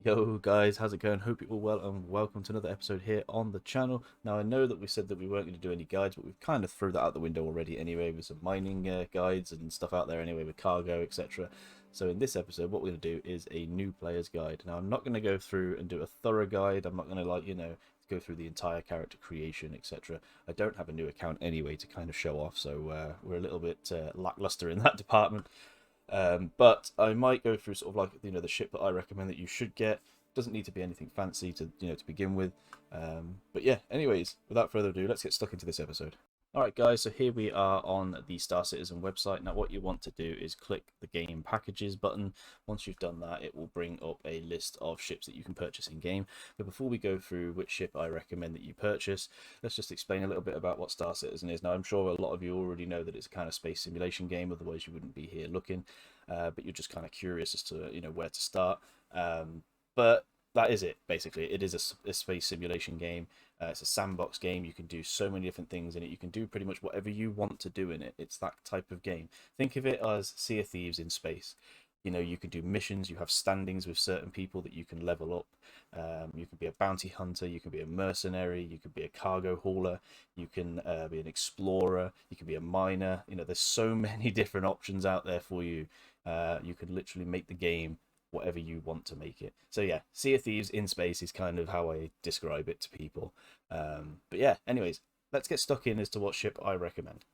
Yo guys, how's it going? Hope you're all well and welcome to another episode here on the channel. Now I know that we said that we weren't going to do any guides, but we've kind of threw that out the window already anyway with some mining guides and stuff out there anyway with cargo, etc. So in this episode what we're going to do is a new player's guide. Now I'm not going to go through and do a thorough guide. I'm not going to go through the entire character creation, etc. I don't have a new account anyway to kind of show off, so we're a little bit lackluster in that department. But I might go through sort of like the ship that I recommend that you should get. Doesn't need to be anything fancy to begin with. But yeah, anyways, without further ado, let's get stuck into this episode. Alright guys, so here we are on the Star Citizen website. Now what you want to do is click the game packages button. Once you've done that, it will bring up a list of ships that you can purchase in game. But before we go through which ship I recommend that you purchase, let's just explain a little bit about what Star Citizen is. Now I'm sure a lot of you already know that it's a kind of space simulation game, otherwise you wouldn't be here looking. But you're just kind of curious as to where to start. But that is it, basically. It is a space simulation game. It's a sandbox game. You can do so many different things in it. You can do pretty much whatever you want to do in it. It's that type of game. Think of it as Sea of Thieves in space. You can do missions. You have standings with certain people that you can level up. You can be a bounty hunter. You can be a mercenary. You can be a cargo hauler. You can be an explorer. You can be a miner. There's so many different options out there for you. You could literally make the game whatever you want to make it. So yeah, Sea of Thieves in space is kind of how I describe it to people. But yeah, anyways, let's get stuck in as to what ship I recommend.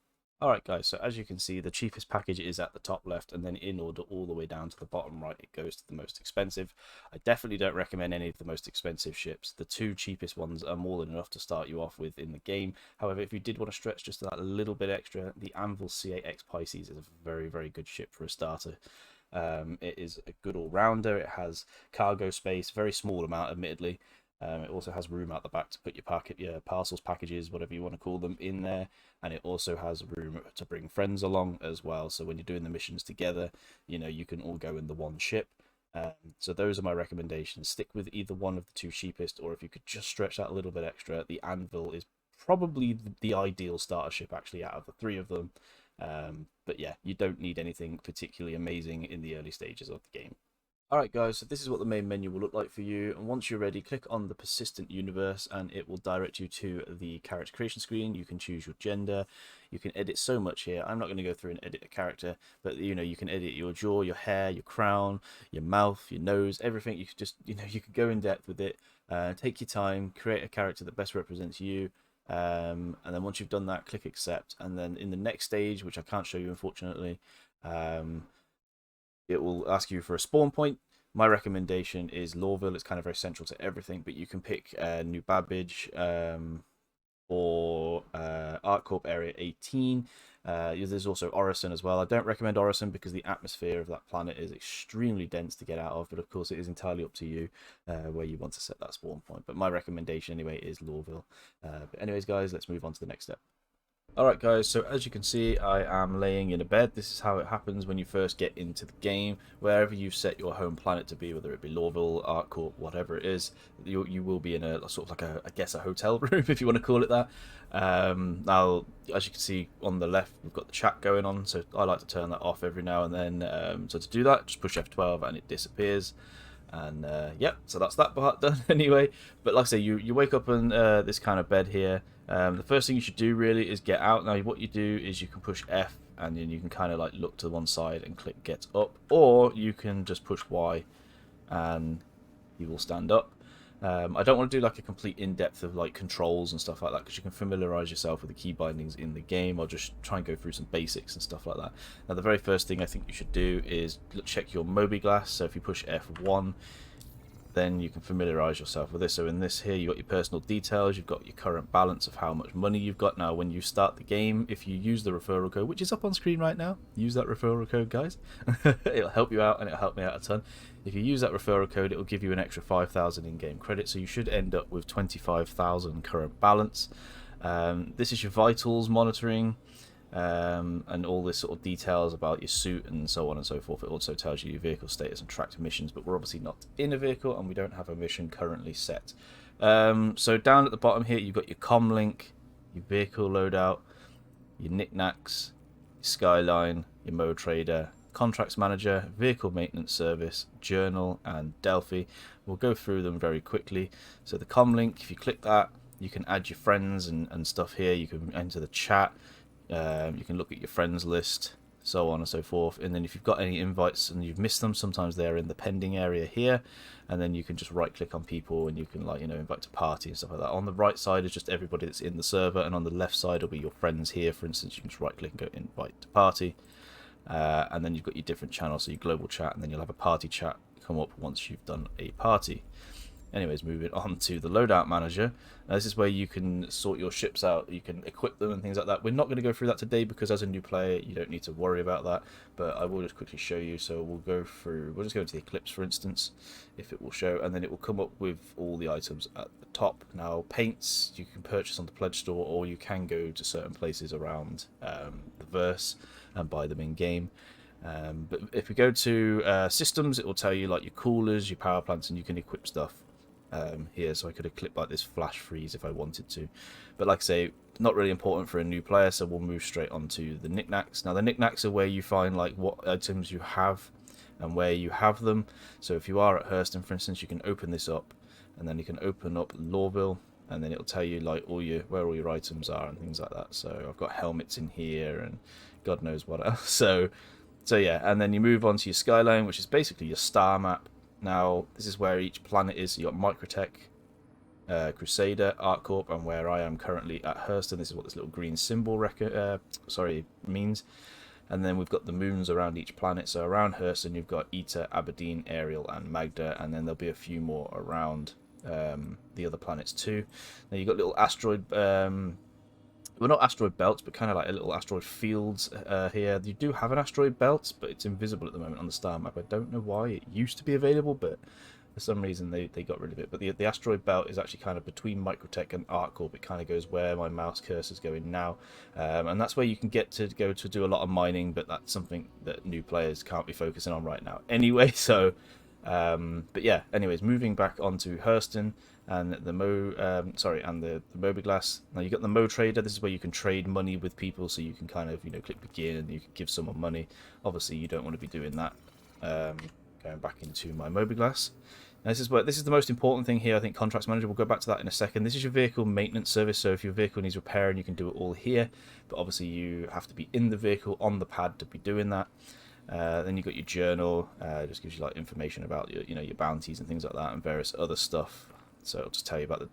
Alright guys, so as you can see, the cheapest package is at the top left, and then in order all the way down to the bottom right, it goes to the most expensive. I definitely don't recommend any of the most expensive ships. The two cheapest ones are more than enough to start you off with in the game. However, if you did want to stretch just that little bit extra, the Anvil C8X Pisces is a very, very good ship for a starter. It is a good all-rounder. It has cargo space, very small amount admittedly. It also has room out the back to put your parcels, packages, whatever you want to call them, in there. And it also has room to bring friends along as well. So when you're doing the missions together, you can all go in the one ship. So those are my recommendations. Stick with either one of the two cheapest, or if you could just stretch that a little bit extra, the Anvil is probably the ideal starter ship actually out of the three of them. But yeah, you don't need anything particularly amazing in the early stages of the game. Alright guys, so this is what the main menu will look like for you, and once you're ready, click on the persistent universe and it will direct you to the character creation screen. You can choose your gender, you can edit so much here. I'm not going to go through and edit a character, but you can edit your jaw, your hair, your crown, your mouth, your nose, everything. You can just, you can go in depth with it. Take your time, create a character that best represents you. And then once you've done that, click accept, and then in the next stage, which I can't show you unfortunately, it will ask you for a spawn point. My recommendation is Lawville. It's kind of very central to everything, but you can pick New Babbage or ArcCorp Area 18. There's also Orison as well. I don't recommend Orison because the atmosphere of that planet is extremely dense to get out of, but of course it is entirely up to you where you want to set that spawn point. But my recommendation anyway is Lawville. But anyways guys, let's move on to the next step. Alright guys, so as you can see, I am laying in a bed. This is how it happens when you first get into the game. Wherever you've set your home planet to be, whether it be Lawville, ArcCorp, whatever it is, you will be in a sort of like I guess a hotel room, if you want to call it that. Now, as you can see on the left, we've got the chat going on, so I like to turn that off every now and then. So to do that, just push F12 and it disappears. And yep, so that's that part done anyway. But like I say, you wake up in this kind of bed here. The first thing you should do really is get out. Now what you do is you can push F and then you can kind of like look to one side and click get up, or you can just push Y and you will stand up. I don't want to do like a complete in-depth of like controls and stuff like that because you can familiarize yourself with the key bindings in the game. I'll just try and go through some basics and stuff like that. Now the very first thing I think you should do is check your Mobi-Glass. So if you push F1, then you can familiarize yourself with this. So in this here, you've got your personal details, you've got your current balance of how much money you've got. Now when you start the game, if you use the referral code, which is up on screen right now, use that referral code guys. It'll help you out and it'll help me out a ton. If you use that referral code, it will give you an extra 5,000 in-game credit, so you should end up with 25,000 current balance. This is your vitals monitoring. And all this sort of details about your suit and so on and so forth. It also tells you your vehicle status and tracked missions, but we're obviously not in a vehicle and we don't have a mission currently set. So down at the bottom here, you've got your comm link, your vehicle loadout, your knickknacks, your skyline, your mode trader, Contracts Manager, Vehicle Maintenance Service, Journal, and Delphi. We'll go through them very quickly. So the comlink, if you click that, you can add your friends and stuff here. You can enter the chat. You can look at your friends list, so on and so forth. And then if you've got any invites and you've missed them, sometimes they're in the pending area here. And then you can just right click on people and you can, like, you know, invite to party and stuff like that. On the right side is just everybody that's in the server, and on the left side will be your friends here. For instance, you can just right click and go invite to party. And then you've got your different channels, so your global chat, and then you'll have a party chat come up once you've done a party. Anyways, moving on to the loadout manager. Now, this is where you can sort your ships out, you can equip them and things like that. We're not going to go through that today because as a new player you don't need to worry about that, but I will just quickly show you. So we'll just go into the Eclipse, for instance, if it will show, and then it will come up with all the items at the top. Now, paints you can purchase on the pledge store, or you can go to certain places around the verse and buy them in game. But if we go to systems, it will tell you like your coolers, your power plants, and you can equip stuff here. So I could have clicked like this flash freeze if I wanted to, but like I say, not really important for a new player, so we'll move straight on to the knickknacks. Now the knickknacks are where you find like what items you have and where you have them. So if you are at Hurston, for instance, you can open this up, and then you can open up Lawville, and then it'll tell you like where all your items are and things like that. So I've got helmets in here and God knows what else. So yeah, and then you move on to your skyline, which is basically your star map. Now, this is where each planet is. You got Microtech, Crusader, ArcCorp, and where I am currently at Hurston. This is what this little green symbol means. And then we've got the moons around each planet. So around Hurston, you've got Eta, Aberdeen, Ariel, and Magda, and then there'll be a few more around the other planets too. Now you've got little asteroid. Well, not asteroid belts, but kind of like a little asteroid fields here. You do have an asteroid belt, but it's invisible at the moment on the star map. I don't know why. It used to be available, but for some reason they got rid of it. But the asteroid belt is actually kind of between Microtech and ArcCorp. It kind of goes where my mouse cursor is going now. And that's where you can get to go to do a lot of mining, but that's something that new players can't be focusing on right now anyway. So, but yeah, anyways, moving back onto Hurston and the Mobi-Glass. Now you got the Mo Trader. This is where you can trade money with people, so you can kind of, you know, click begin and you can give someone money. Obviously you don't want to be doing that. Going back into my Mobi-Glass. Now this is the most important thing here. I think Contracts Manager, we'll go back to that in a second. This is your vehicle maintenance service. So if your vehicle needs repairing, you can do it all here, but obviously you have to be in the vehicle on the pad to be doing that. Then you've got your journal, just gives you like information about your bounties and things like that, and various other stuff. So it'll just tell you about the,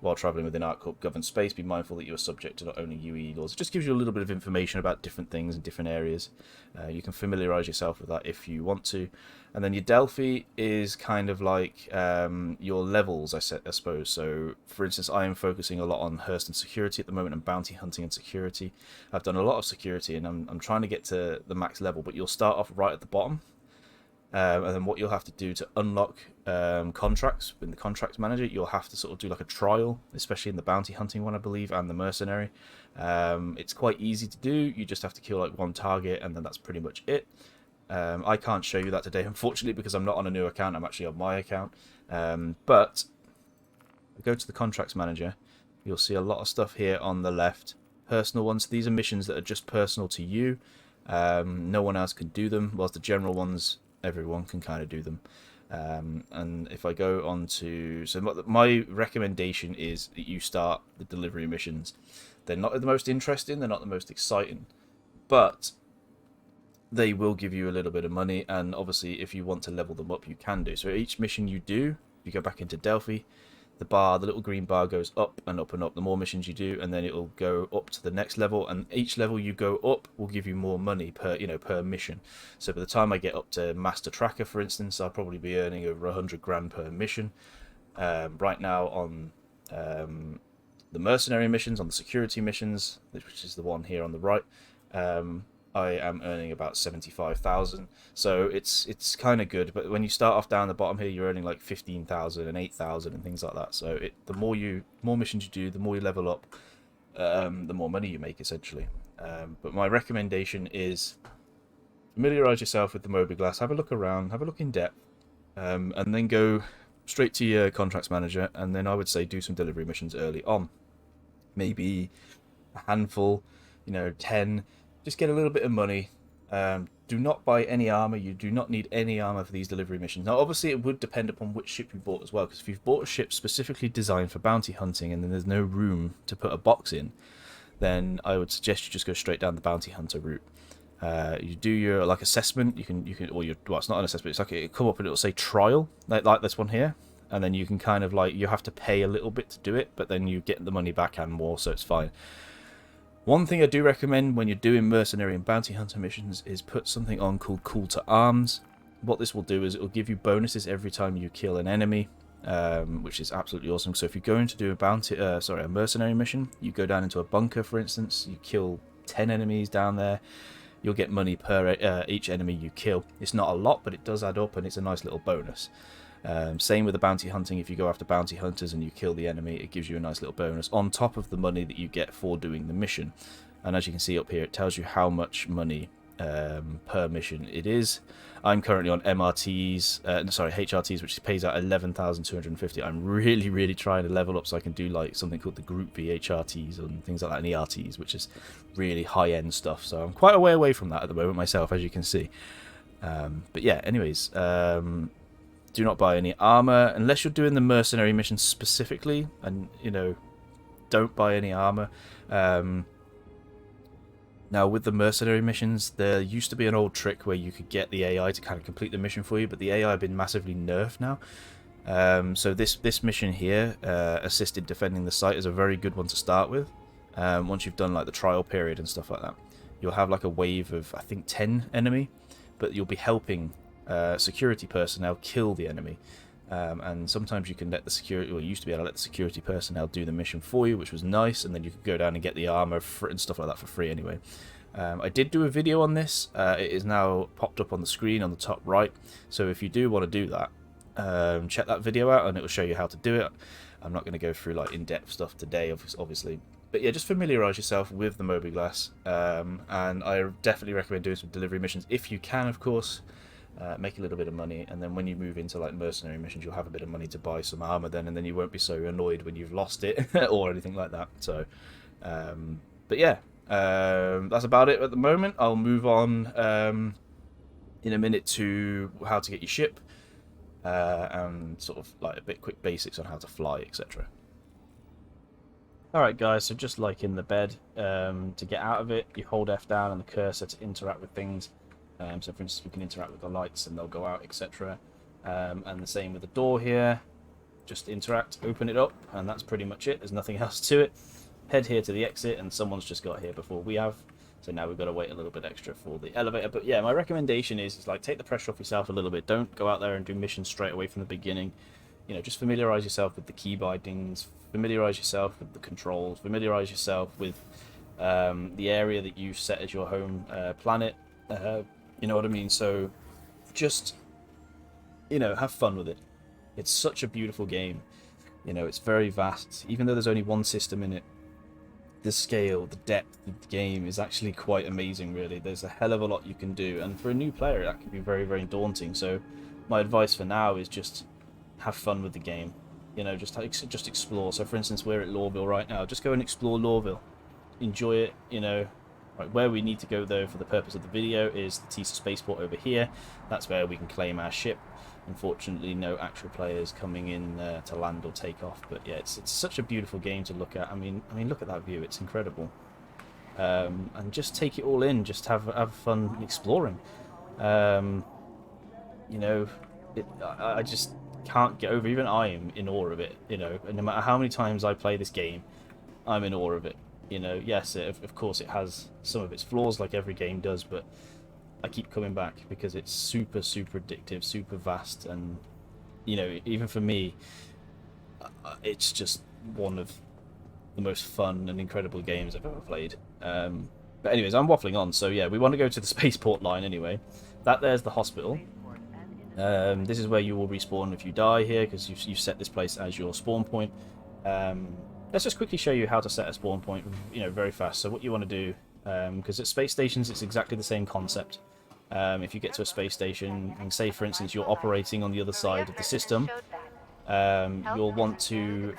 while travelling within ArcCorp governed space, be mindful that you are subject to not only UE laws. It just gives you a little bit of information about different things in different areas. You can familiarise yourself with that if you want to. And then your Delphi is kind of like your levels, I suppose. So, for instance, I am focusing a lot on Hurston security at the moment, and bounty hunting and security. I've done a lot of security, and I'm trying to get to the max level, but you'll start off right at the bottom. And then what you'll have to do to unlock contracts in the Contracts Manager, you'll have to sort of do like a trial, especially in the bounty hunting one, I believe, and the mercenary. It's quite easy to do. You just have to kill like one target, and then that's pretty much it. I can't show you that today, unfortunately, because I'm not on a new account. I'm actually on my account. But go to the Contracts Manager. You'll see a lot of stuff here on the left. Personal ones. These are missions that are just personal to you. No one else can do them, whilst the general ones, everyone can kind of do them. And if I go on to... So my recommendation is that you start the delivery missions. They're not the most interesting, they're not the most exciting, but they will give you a little bit of money, and obviously if you want to level them up, you can do. So each mission you do, you go back into Delphi, the little green bar goes up and up and up. The more missions you do, and then it will go up to the next level, and each level you go up will give you more money per mission. So by the time I get up to Master Tracker, for instance, I'll probably be earning over 100 grand per mission. Right now on the mercenary missions, on the security missions, which is the one here on the right, I am earning about 75,000, so it's kind of good. But when you start off down the bottom here, you're earning like 15,000 and 8,000 and things like that. So the more missions you do, the more you level up, the more money you make, essentially. But my recommendation is familiarise yourself with the Mobi-Glass, have a look around, have a look in depth, and then go straight to your Contracts Manager, and then I would say do some delivery missions early on. Maybe a handful, 10. Just get a little bit of money, Do not buy any armor. You do not need any armor for these delivery missions. Now, obviously, it would depend upon which ship you bought as well, because if you've bought a ship specifically designed for bounty hunting and then there's no room to put a box in, then I would suggest you just go straight down the bounty hunter route. You do your like assessment. You can or your well, it's not an assessment. It's like it'll come up and it'll say trial, like this one here, and then you can kind of like you have to pay a little bit to do it, but then you get the money back and more, so it's fine. One thing I do recommend when you're doing mercenary and bounty hunter missions is put something on called Call to Arms. What this will do is it will give you bonuses every time you kill an enemy, which is absolutely awesome. So if you're going to do a mercenary mission, you go down into a bunker, for instance, you kill 10 enemies down there, you'll get money per each enemy you kill. It's not a lot, but it does add up, and it's a nice little bonus. Same with the bounty hunting. If you go after bounty hunters and you kill the enemy, it gives you a nice little bonus on top of the money that you get for doing the mission. And as you can see up here, it tells you how much money per mission it is. I'm currently on HRTs, which pays out 11,250. I'm really trying to level up so I can do like something called the Group V HRTs and things like that, and ERTs, which is really high-end stuff. So I'm quite a way away from that at the moment myself, as you can see. But yeah, anyways, do not buy any armor unless you're doing the mercenary mission specifically, and don't buy any armor. Now, with the mercenary missions, there used to be an old trick where you could get the AI to kind of complete the mission for you, but the AI have been massively nerfed now. So this mission here, assisted defending the site, is a very good one to start with. Once you've done like the trial period and stuff like that, you'll have like a wave of, I think, 10 enemy, but you'll be helping security personnel kill the enemy. And sometimes you can let the security, well, you used to be able to let the security personnel do the mission for you, which was nice, and then you could go down and get the armor and stuff like that for free anyway. I did do a video on this. It is now popped up on the screen on the top right, so if you do want to do that, check that video out and it will show you how to do it. I'm not going to go through like in-depth stuff today, obviously, but yeah, just familiarize yourself with the Mobi-Glass, and I definitely recommend doing some delivery missions if you can, of course. Make a little bit of money, and then when you move into like mercenary missions, you'll have a bit of money to buy some armor then, and then you won't be so annoyed when you've lost it or anything like that. So but yeah, that's about it at the moment. I'll move on in a minute to how to get your ship, and sort of like a bit quick basics on how to fly, etc. Alright guys, so just like in the bed, to get out of it, you hold F down and the cursor to interact with things. So for instance, we can interact with the lights and they'll go out, etc. And the same with the door here. Just interact, open it up, and that's pretty much it. There's nothing else to it. Head here to the exit, and someone's just got here before we have. So now we've got to wait a little bit extra for the elevator. But yeah, my recommendation is like take the pressure off yourself a little bit. Don't go out there and do missions straight away from the beginning. Just familiarize yourself with the key bindings, familiarize yourself with the controls, familiarize yourself with the area that you set as your home planet. You know what I mean? So just, have fun with it. It's such a beautiful game. It's very vast. Even though there's only one system in it, the scale, the depth of the game is actually quite amazing, really. There's a hell of a lot you can do. And for a new player, that can be very, very daunting. So my advice for now is just have fun with the game. Just explore. So for instance, we're at Lawville right now. Just go and explore Lawville. Enjoy it, Right, where we need to go though for the purpose of the video is the Tisa spaceport over here. That's where we can claim our ship. Unfortunately, no actual players coming in to land or take off. But yeah, it's such a beautiful game to look at. I mean, look at that view. It's incredible. And just take it all in. Just have fun exploring. I just can't get over. Even I am in awe of it. And no matter how many times I play this game, I'm in awe of it. Yes, of course it has some of its flaws like every game does, but I keep coming back because it's super addictive, super vast, and even for me, it's just one of the most fun and incredible games I've ever played. But anyways, I'm waffling on, so yeah, we want to go to the spaceport line anyway. There's the hospital. This is where you will respawn if you die here, because you've set this place as your spawn point. Let's just quickly show you how to set a spawn point, very fast. So what you want to do, because at space stations it's exactly the same concept. If you get to a space station, and say for instance you're operating on the other side of the system, you'll want to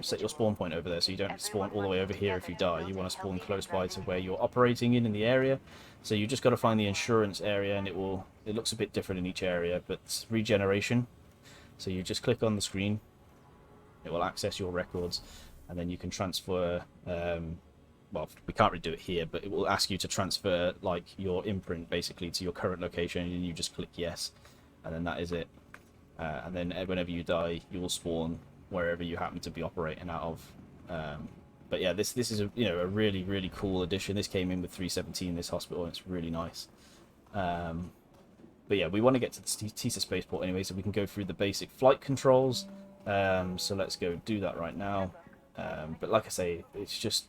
set your spawn point over there, so you don't spawn all the way over here if you die. You want to spawn close by to where you're operating in the area. So you just got to find the insurance area, and it looks a bit different in each area, but it's regeneration. So you just click on the screen, it will access your records, and then you can transfer. Well, we can't really do it here, but it will ask you to transfer like your imprint basically to your current location, and you just click yes, and then that is it. And then whenever you die, you will spawn wherever you happen to be operating out of. But yeah, this is a a really cool addition. This came in with 317, this hospital, and it's really nice. But yeah, we want to get to the TISA spaceport anyway, so we can go through the basic flight controls. So let's go do that right now. But like I say, it's just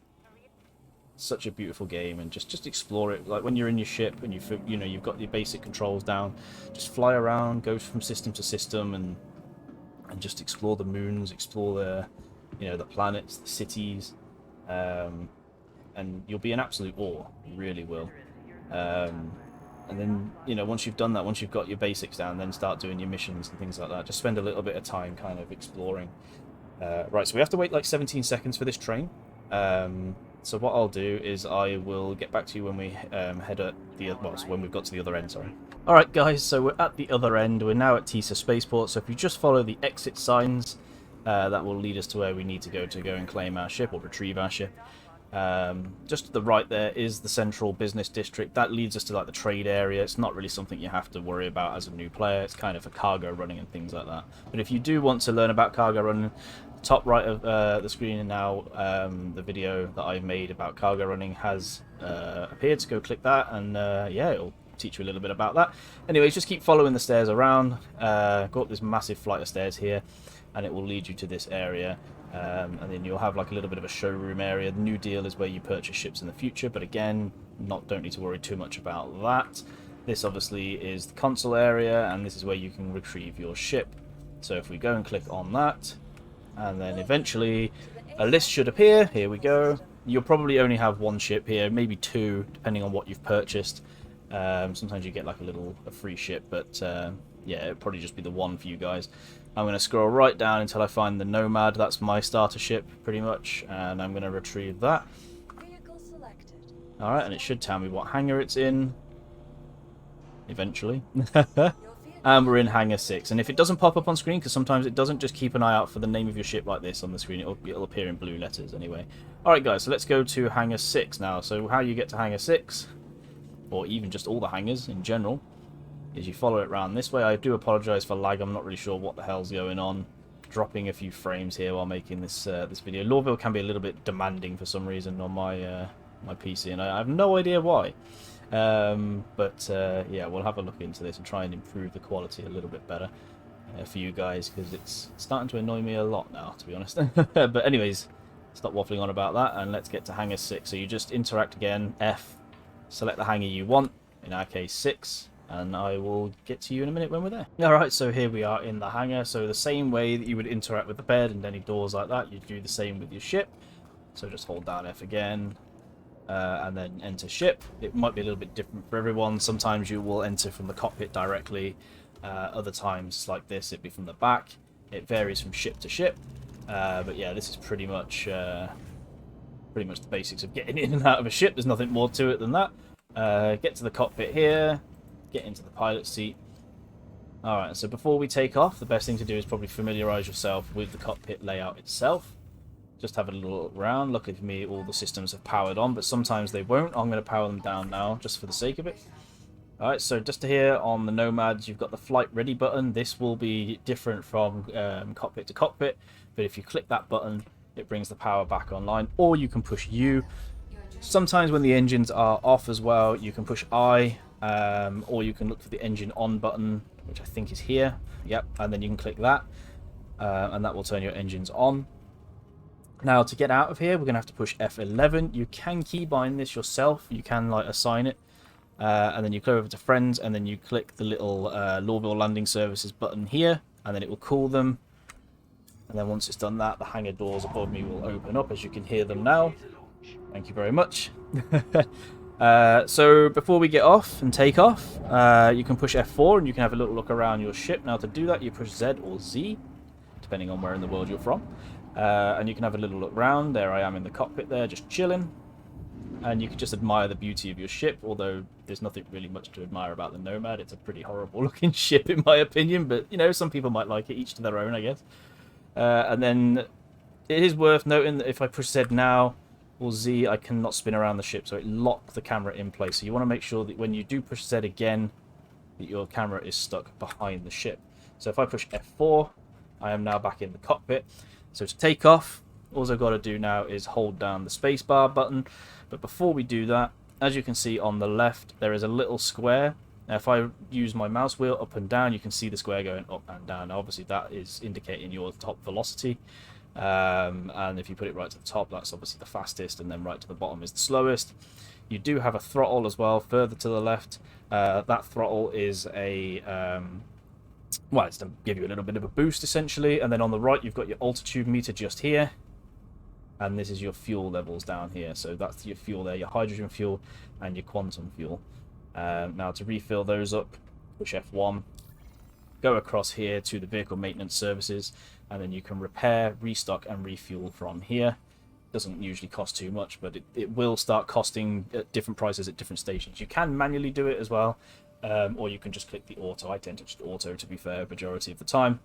such a beautiful game, and just explore it. Like when you're in your ship and you've got your basic controls down, just fly around, go from system to system, and just explore the moons, explore the planets, the cities, and you'll be in absolute awe. You really will. And then once you've done that, once you've got your basics down, then start doing your missions and things like that. Just spend a little bit of time kind of exploring. Right, so we have to wait like 17 seconds for this train. So what I'll do is I will get back to you when we head at when we've got to the other end, sorry. Alright guys, so we're at the other end. We're now at TISA Spaceport, so if you just follow the exit signs, that will lead us to where we need to go and claim our ship or retrieve our ship. Just to the right there is the central business district. That leads us to like the trade area. It's not really something you have to worry about as a new player. It's kind of for cargo running and things like that. But if you do want to learn about cargo running, top right of the screen now, the video that I've made about cargo running has appeared, so go click that, and yeah, it'll teach you a little bit about that. Anyways, just keep following the stairs around, go up this massive flight of stairs here, and it will lead you to this area, and then you'll have like a little bit of a showroom area. The new deal is where you purchase ships in the future, but again, don't need to worry too much about that. This obviously is the console area, and this is where you can retrieve your ship. So if we go and click on that, and then eventually a list should appear. Here we go. You'll probably only have one ship here, maybe two, depending on what you've purchased. Sometimes you get like a free ship, but yeah, it'll probably just be the one for you guys. I'm going to scroll right down until I find the Nomad. That's my starter ship, pretty much, and I'm going to retrieve that. Alright, and it should tell me what hangar it's in, eventually. And we're in hangar 6, and if it doesn't pop up on screen, because sometimes it doesn't, just keep an eye out for the name of your ship like this on the screen. It'll appear in blue letters anyway. Alright guys, so let's go to hangar 6 now. So how you get to hangar 6, or even just all the hangars in general, is you follow it around this way. I do apologise for lag. I'm not really sure what the hell's going on. Dropping a few frames here while making this this video. Lorville can be a little bit demanding for some reason on my my PC, and I have no idea why. But yeah, we'll have a look into this and try and improve the quality a little bit better for you guys, because it's starting to annoy me a lot now, to be honest. But anyways, stop waffling on about that, and let's get to hangar 6. So you just interact again, F, select the hangar you want, in our case 6, and I will get to you in a minute when we're there. Alright, so here we are in the hangar. So the same way that you would interact with the bed and any doors like that, you do the same with your ship. So just hold down F again, and then enter ship. It might be a little bit different for everyone. Sometimes you will enter from the cockpit directly, other times like this it'd be from the back. It varies from ship to ship, but yeah, this is pretty much the basics of getting in and out of a ship. There's nothing more to it than that. Get to the cockpit here, get into the pilot seat. Alright, so before we take off, the best thing to do is probably familiarise yourself with the cockpit layout itself. Just have a little look around. Luckily for me, all the systems have powered on, but sometimes they won't. I'm going to power them down now, just for the sake of it. Alright, so just here on the Nomads, you've got the flight ready button. This will be different from cockpit to cockpit, but if you click that button, it brings the power back online, or you can push U. Sometimes when the engines are off as well, you can push I, or you can look for the engine on button, which I think is here. Yep, and then you can click that, and that will turn your engines on. Now, to get out of here, we're going to have to push F11. You can keybind this yourself. You can like assign it. And then you go over to Friends, and then you click the little Lorville Landing Services button here, and then it will call them. And then once it's done that, the hangar doors above me will open up, as you can hear them now. Thank you very much. So before we get off and take off, you can push F4, and you can have a little look around your ship. Now, to do that, you push Z or Z. depending on where in the world you're from. And you can have a little look round. There I am in the cockpit there, just chilling. And you can just admire the beauty of your ship, although there's nothing really much to admire about the Nomad. It's a pretty horrible looking ship in my opinion, but you know, some people might like it, each to their own, I guess. And then it is worth noting that if I push Z now or Z, I cannot spin around the ship, so it locks the camera in place. So you want to make sure that when you do push Z again, that your camera is stuck behind the ship. So if I push F4, I am now back in the cockpit. So to take off, all I've got to do now is hold down the spacebar button. But before we do that, as you can see on the left, there is a little square. Now, if I use my mouse wheel up and down, you can see the square going up and down. Now, obviously, that is indicating your top velocity. And if you put it right to the top, that's obviously the fastest, and then right to the bottom is the slowest. You do have a throttle as well, further to the left. That throttle is a... well, it's to give you a little bit of a boost, essentially. And then on the right, you've got your altitude meter just here. And this is your fuel levels down here. So that's your fuel there, your hydrogen fuel and your quantum fuel. Now to refill those up, push F1, go across here to the vehicle maintenance services, and then you can repair, restock and refuel from here. Doesn't usually cost too much, but it will start costing at different prices at different stations. You can manually do it as well, or you can just click the auto. I tend to just auto, to be fair, majority of the time,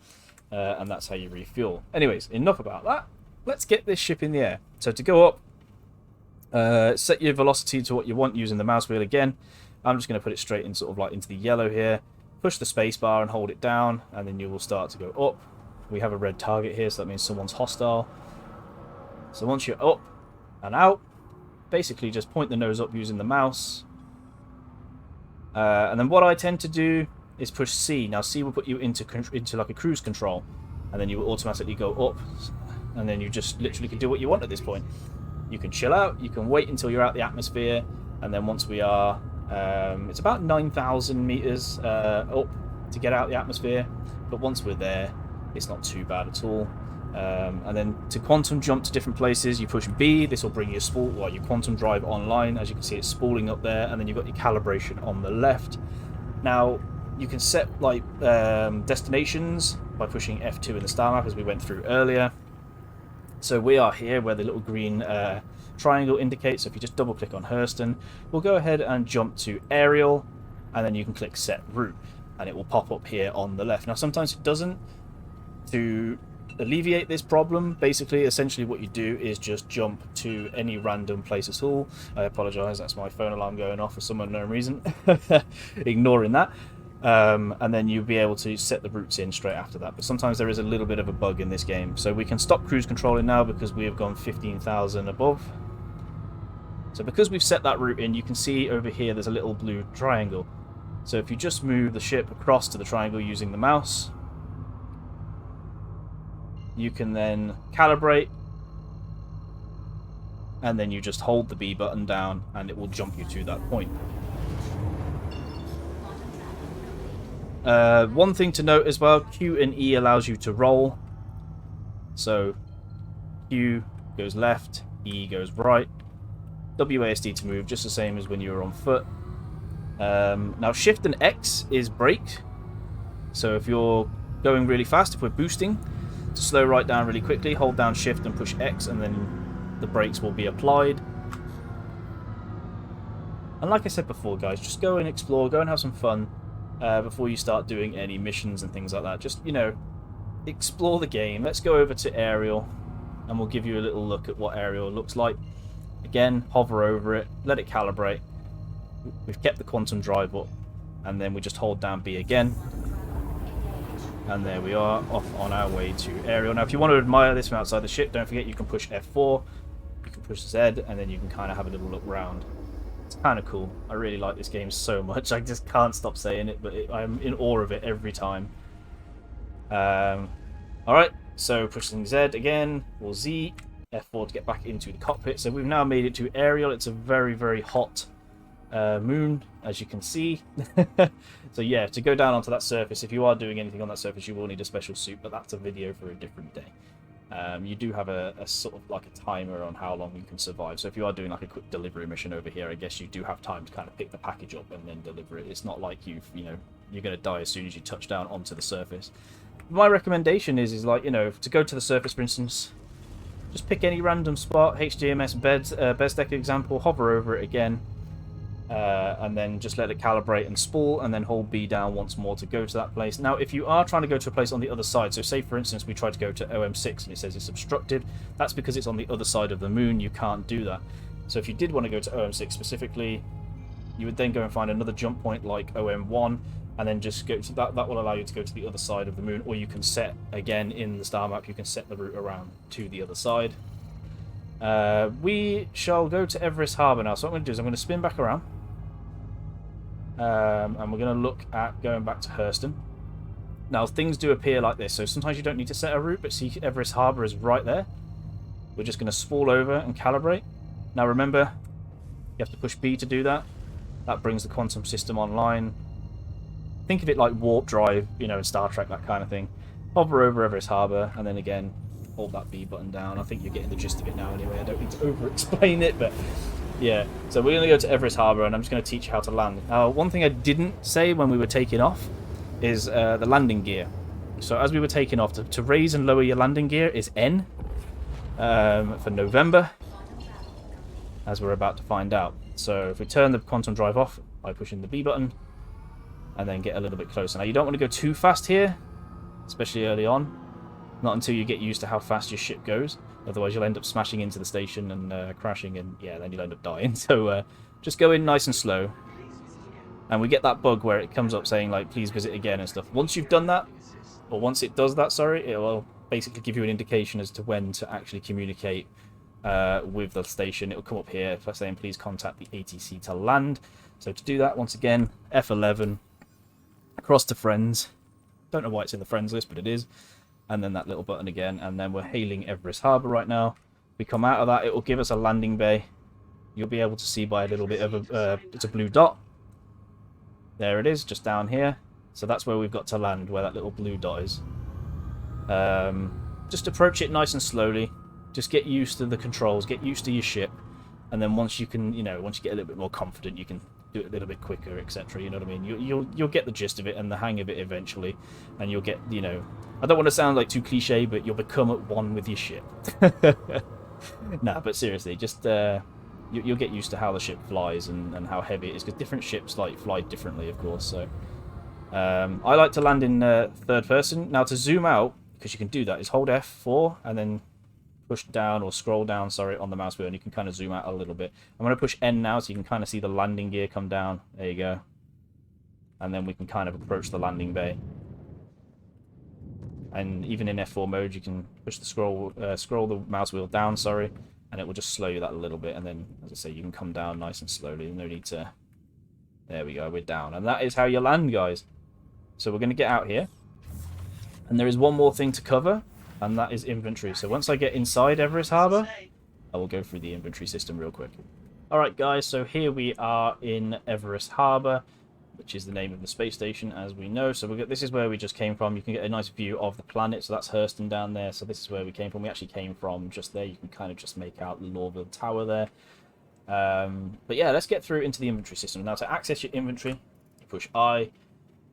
and that's how you refuel. Anyways, enough about that. Let's get this ship in the air. So to go up, set your velocity to what you want using the mouse wheel again. I'm just going to put it straight in, sort of like into the yellow here. Push the space bar and hold it down, and then you will start to go up. We have a red target here, so that means someone's hostile. So once you're up and out, basically just point the nose up using the mouse. And then what I tend to do is push C. Now C will put you into like a cruise control, and then you will automatically go up. And then you just literally can do what you want at this point. You can chill out, you can wait until you're out the atmosphere, and then once we are, it's about 9,000 meters up to get out the atmosphere, but once we're there, it's not too bad at all. And then to quantum jump to different places, you push B. This will bring your spool, well, your quantum drive online. As you can see, it's spooling up there, and then you've got your calibration on the left. Now, you can set like destinations by pushing F2 in the star map, as we went through earlier. So we are here where the little green triangle indicates. So if you just double click on Hurston, we'll go ahead and jump to aerial, and then you can click set route, and it will pop up here on the left. Now sometimes it doesn't. To alleviate this problem, basically essentially what you do is just jump to any random place at all. I apologize, that's my phone alarm going off for some unknown reason. Ignoring that. And then you'll be able to set the routes in straight after that. But sometimes there is a little bit of a bug in this game. So we can stop cruise controlling now because we have gone 15,000 above. So because we've set that route in, you can see over here there's a little blue triangle. So if you just move the ship across to the triangle using the mouse, you can then calibrate, and then you just hold the B button down and it will jump you to that point. One thing to note as well, Q and E allows you to roll. So Q goes left, E goes right, WASD to move, just the same as when you were on foot. Now Shift and X is brake. So if you're going really fast, if we're boosting, to slow right down really quickly, hold down Shift and push X, and then the brakes will be applied. And like I said before, guys, just go and explore, go and have some fun. Before you start doing any missions and things like that. Just, you know, explore the game. Let's go over to aerial, and we'll give you a little look at what aerial looks like. Again, hover over it, let it calibrate. We've kept the quantum drive up, and then we just hold down B again. And there we are, off on our way to aerial. Now, if you want to admire this from outside the ship, don't forget you can push F4, you can push Z, and then you can kind of have a little look round. It's kind of cool. I really like this game so much. I just can't stop saying it, but I'm in awe of it every time. Alright, so pushing Z again, or Z, F4 to get back into the cockpit. So we've now made it to aerial. It's a very, very hot moon, as you can see. So yeah, to go down onto that surface, if you are doing anything on that surface, you will need a special suit, but that's a video for a different day. You do have a sort of like a timer on how long you can survive. So if you are doing like a quick delivery mission over here, I guess you do have time to kind of pick the package up and then deliver it. It's not like you're going to die as soon as you touch down onto the surface. my recommendation is like, you know, to go to the surface, for instance, just pick any random spot, HGMS beds, best deck example, hover over it again, and then just let it calibrate and spool, and then hold B down once more to go to that place. Now, if you are trying to go to a place on the other side, so say for instance we tried to go to OM6 and it says it's obstructed, that's because it's on the other side of the moon. You can't do that. So if you did want to go to OM6 specifically, you would then go and find another jump point like OM1, and then just go to that. That will allow you to go to the other side of the moon, or you can set, again, in the star map, you can set the route around to the other side. We shall go to Everest Harbour now. So what I'm going to do is I'm going to spin back around. And we're going to look at going back to Hurston. Now, things do appear like this, so sometimes you don't need to set a route, but see Everest Harbour is right there. We're just going to spool over and calibrate. Now, remember, you have to push B to do that. That brings the quantum system online. Think of it like warp drive, you know, in Star Trek, that kind of thing. Hover over Everest Harbour, and then again, hold that B button down. I think you're getting the gist of it now anyway. I don't need to over-explain it, but yeah. So we're going to go to Everest Harbour, and I'm just going to teach you how to land. Now, one thing I didn't say when we were taking off is the landing gear. So as we were taking off, to raise and lower your landing gear is N for November, as we're about to find out. So if we turn the quantum drive off by pushing the B button, and then get a little bit closer. Now, you don't want to go too fast here, especially early on. Not until you get used to how fast your ship goes. Otherwise, you'll end up smashing into the station and crashing, and yeah, then you'll end up dying. So just go in nice and slow. And we get that bug where it comes up saying, like, please visit again and stuff. Once you've done that, or once it does that, sorry, it will basically give you an indication as to when to actually communicate with the station. It will come up here for saying, please contact the ATC to land. So to do that, once again, F11. Across to friends. Don't know why it's in the friends list, but it is. And then that little button again, and then we're hailing Everest Harbour right now. We come out of that, it will give us a landing bay. You'll be able to see by a little bit of it's a blue dot. There it is, just down here. So that's where we've got to land, where that little blue dot is. Just approach it nice and slowly. Just get used to the controls, get used to your ship, and then once you can, you know, once you get a little bit more confident, you can do it a little bit quicker, etc. You know what I mean? You'll get the gist of it and the hang of it eventually, and you'll get, you know, I don't want to sound like too cliche, but you'll become at one with your ship. Nah, but seriously, just you'll get used to how the ship flies and how heavy it is, because different ships like fly differently, of course. So I like to land in third person. Now to zoom out, because you can do that, is hold F4 and then push down or scroll down, sorry, on the mouse wheel, and you can kind of zoom out a little bit. I'm going to push N now so you can kind of see the landing gear come down. There you go. And then we can kind of approach the landing bay. And even in F4 mode, you can push the scroll the mouse wheel down, sorry, and it will just slow you that a little bit. And then, as I say, you can come down nice and slowly. No need to... There we go, we're down. And that is how you land, guys. So we're going to get out here. And there is one more thing to cover, and that is inventory. So once I get inside Everest Harbour, I will go through the inventory system real quick. Alright guys, so here we are in Everest Harbour, which is the name of the space station, as we know. So this is where we just came from. You can get a nice view of the planet. So that's Hurston down there. So this is where we came from. We actually came from just there. You can kind of just make out the Lorville Tower there. But yeah, let's get through into the inventory system. Now to access your inventory, you push I,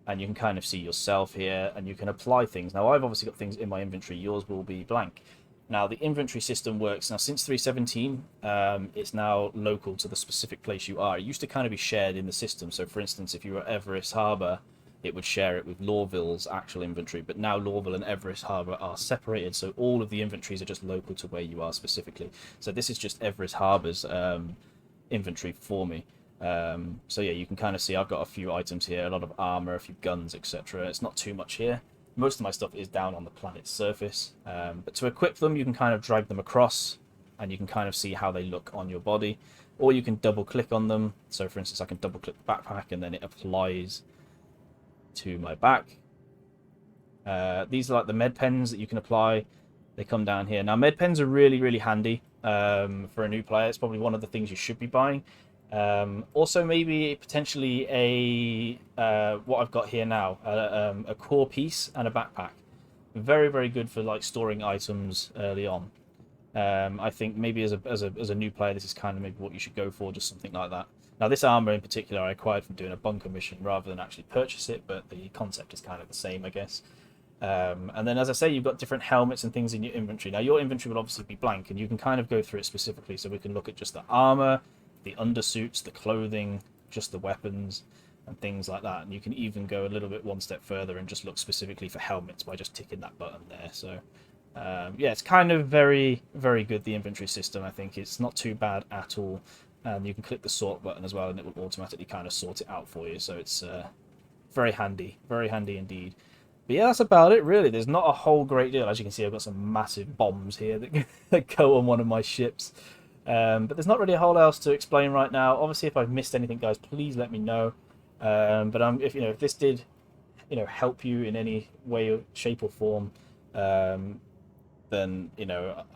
and you can kind of see yourself here, and you can apply things. Now, I've obviously got things in my inventory. Yours will be blank. Now, the inventory system works. Now, since 3.17, it's now local to the specific place you are. It used to kind of be shared in the system. So, for instance, if you were at Everest Harbour, it would share it with Lorville's actual inventory. But now Lorville and Everest Harbour are separated, so all of the inventories are just local to where you are specifically. So this is just Everest Harbour's inventory for me. So yeah, you can kind of see I've got a few items here, a lot of armor, a few guns, etc. It's not too much here. Most of my stuff is down on the planet's surface, but to equip them, you can kind of drag them across, and you can kind of see how they look on your body, or you can double click on them. So for instance, I can double click the backpack, and then it applies to my back. These are like the med pens that you can apply. They come down here. Now, med pens are really, really handy for a new player. It's probably one of the things you should be buying. Also, maybe potentially what I've got here now, a core piece and a backpack. Very, very good for like storing items early on. I think maybe as a new player, this is kind of maybe what you should go for, just something like that. Now, this armor in particular, I acquired from doing a bunker mission rather than actually purchase it, but the concept is kind of the same, I guess. And then, as I say, you've got different helmets and things in your inventory. Now, your inventory will obviously be blank, and you can kind of go through it specifically. So we can look at just the armor, the undersuits, the clothing, just the weapons, and things like that. And you can even go a little bit one step further and just look specifically for helmets by just ticking that button there. So, yeah, it's kind of very, very good, the inventory system. I think it's not too bad at all. And you can click the sort button as well, and it will automatically kind of sort it out for you. So it's very handy indeed. But yeah, that's about it, really. There's not a whole great deal. As you can see, I've got some massive bombs here that go on one of my ships. But there's not really a whole else to explain right now. Obviously, if I've missed anything, guys, please let me know. But if this did, help you in any way, shape, or form, then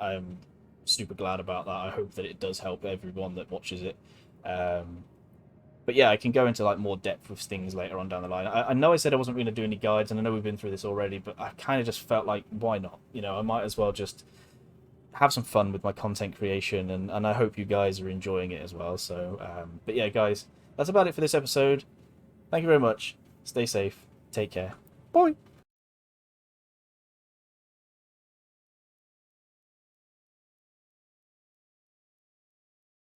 I'm super glad about that. I hope that it does help everyone that watches it. But yeah, I can go into like more depth with things later on down the line. I know I said I wasn't going to do any guides, and I know we've been through this already, but I kind of just felt like, why not? I might as well just have some fun with my content creation, and I hope you guys are enjoying it as well. So, but yeah, guys, that's about it for this episode. Thank you very much. Stay safe. Take care. Bye.